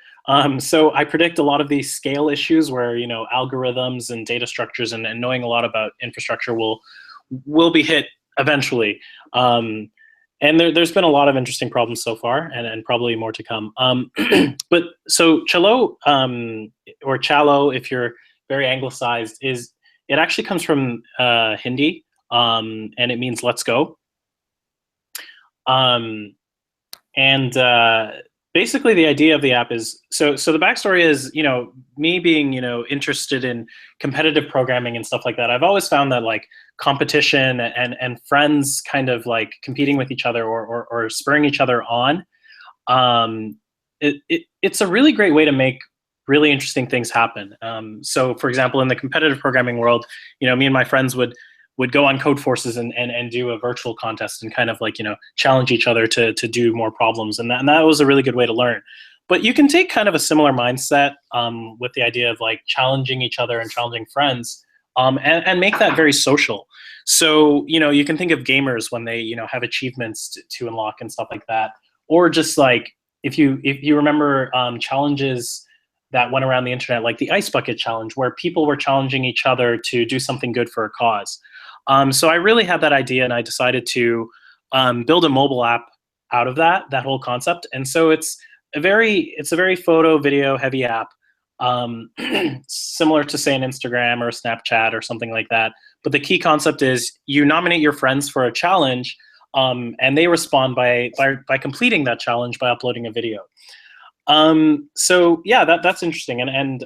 B: So I predict a lot of these scale issues where, you know, algorithms and data structures and knowing a lot about infrastructure will be hit eventually. And there's been a lot of interesting problems so far, and probably more to come. But so Chalo, or Chalo, if you're very anglicized, it actually comes from Hindi, and it means let's go. Basically the idea of the app is, so the backstory is, you know, me being, you know, interested in competitive programming and stuff like that. I've always found that like competition and friends kind of like competing with each other or spurring each other on, it's a really great way to make really interesting things happen. So for example, in the competitive programming world, you know, me and my friends would go on Code Forces and do a virtual contest and kind of like, you know, challenge each other to do more problems. And that was a really good way to learn. But you can take kind of a similar mindset with the idea of like challenging each other and challenging friends, and make that very social. So, you know, you can think of gamers when they, you know, have achievements to unlock and stuff like that. Or just like, if you remember challenges that went around the internet, like the Ice Bucket Challenge, where people were challenging each other to do something good for a cause. So I really had that idea, and I decided to build a mobile app out of that whole concept. And so it's a very photo video heavy app, similar to say an Instagram or a Snapchat or something like that. But the key concept is you nominate your friends for a challenge, and they respond by completing that challenge by uploading a video. So yeah, that's interesting. And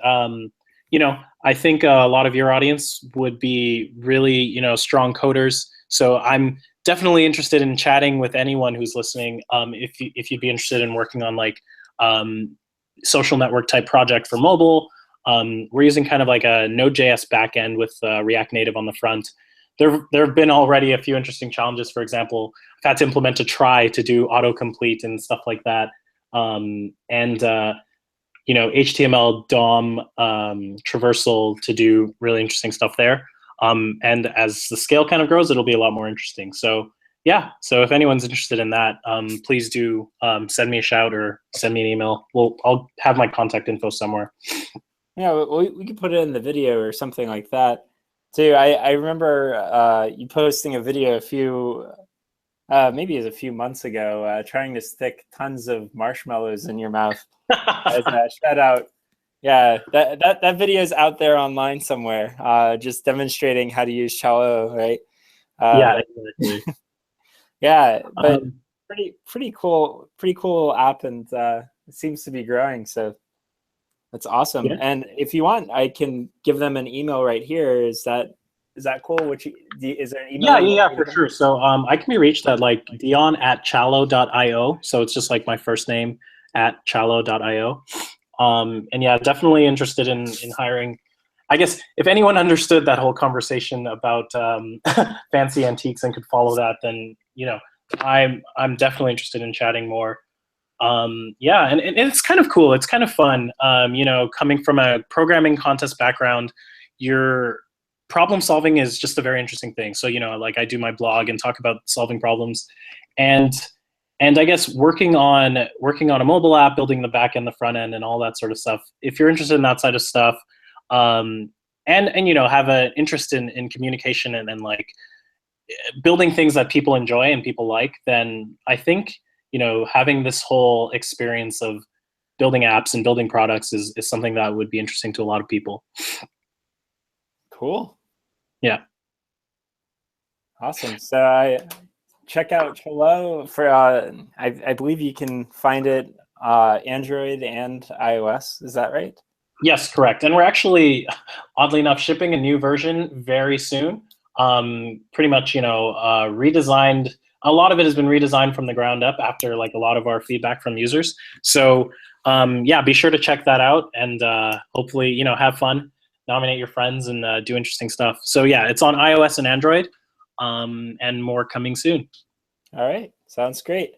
B: you know, I think a lot of your audience would be really, you know, strong coders. So I'm definitely interested in chatting with anyone who's listening. If you'd be interested in working on like social network type project for mobile, we're using kind of like a Node.js backend with React Native on the front. There have been already a few interesting challenges. For example, I've had to implement a try to do autocomplete and stuff like that. You know, HTML DOM traversal to do really interesting stuff there. And as the scale kind of grows, it'll be a lot more interesting. So yeah, so if anyone's interested in that, please do send me a shout or send me an email. I'll have my contact info somewhere.
C: Yeah, we could put it in the video or something like that too. I remember you posting a video maybe it was a few months ago, trying to stick tons of marshmallows in your mouth as a shout out. Yeah, that video is out there online somewhere, just demonstrating how to use Chalo, right?
B: Yeah, exactly.
C: Yeah, but pretty cool app, and it seems to be growing. So that's awesome.
B: Yeah.
C: And if you want, I can give them an email right here. Is that cool? Is there an email?
B: Yeah, for sure. So I can be reached at like Deon@chalo.io. So it's just like my first name @chalo.io. And yeah, definitely interested in hiring. I guess if anyone understood that whole conversation about fancy antiques and could follow that, then you know, I'm definitely interested in chatting more. Yeah, and it's kind of cool. It's kind of fun. You know, coming from a programming contest background, your problem solving is just a very interesting thing. So you know, like I do my blog and talk about solving problems, and I guess working on a mobile app, building the back end, the front end, and all that sort of stuff. If you're interested in that side of stuff, and you know, have an interest in communication and like building things that people enjoy and people like, then I think, you know, having this whole experience of building apps and building products is something that would be interesting to a lot of people.
C: Cool.
B: Yeah.
C: Awesome. So I check out Chalo for I believe you can find it Android and iOS. Is that right?
B: Yes, correct. And we're actually, oddly enough, shipping a new version very soon. Pretty much, you know, redesigned. A lot of it has been redesigned from the ground up after like a lot of our feedback from users. So yeah, be sure to check that out and hopefully, you know, have fun, nominate your friends, and do interesting stuff. So yeah, it's on iOS and Android, and more coming soon.
C: All right, sounds great.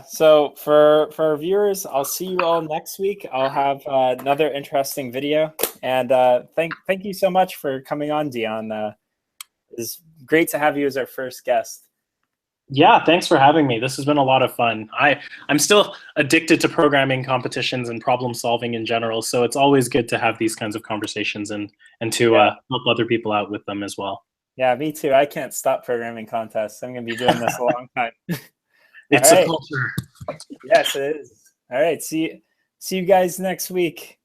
C: So for our viewers, I'll see you all next week. I'll have another interesting video. And thank you so much for coming on, Deon. It's great to have you as our first guest.
B: Yeah, thanks for having me. This has been a lot of fun. I'm still addicted to programming competitions and problem solving in general, so it's always good to have these kinds of conversations and to help other people out with them as well.
C: Yeah, me too. I can't stop programming contests. I'm going to be doing this a long time.
B: It's a culture.
C: Yes, it is. All right. See you guys next week.